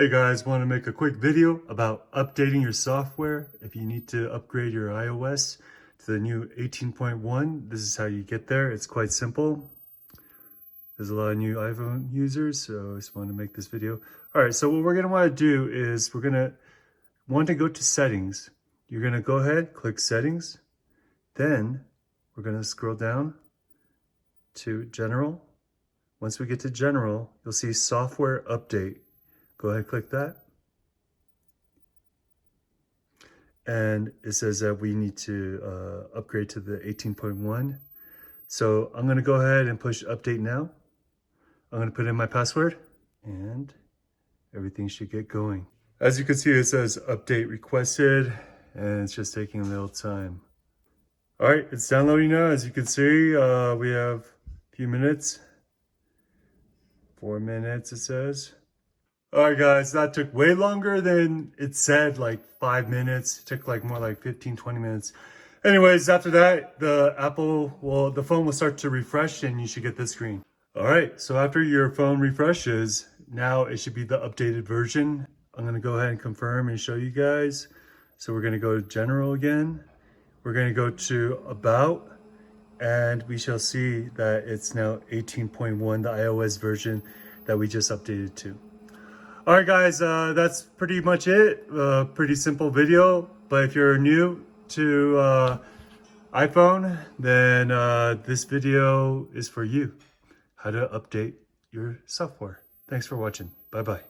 Hey guys, want to make a quick video about updating your software. If you need to upgrade your iOS to the new 18.1, this is how you get there. It's quite simple. There's a lot of new iPhone users, so I just want to make this video. All right, so what we're going to want to do is we're going to want to go to settings. You're going to go ahead, click settings. Then we're going to scroll down to general. Once we get to general, you'll see software update. Go ahead, click that. And it says that we need to upgrade to the 18.1. So I'm gonna go ahead and push update now. I'm gonna put in my password and everything should get going. As you can see, it says update requested and it's just taking a little time. All right, it's downloading now. As you can see, we have a few minutes. 4 minutes, it says. All right, guys, that took way longer than it said, like 5 minutes. It took like more like 15, 20 minutes. Anyways, after that, the phone will start to refresh and you should get this screen. All right, so after your phone refreshes, now it should be the updated version. I'm gonna go ahead and confirm and show you guys. So we're gonna go to general again. We're gonna go to about, and we shall see that it's now 18.1, the iOS version that we just updated to. All right, guys, that's pretty much it. Pretty simple video, but if you're new to iPhone, then this video is for you. How to update your software. Thanks for watching. Bye-bye.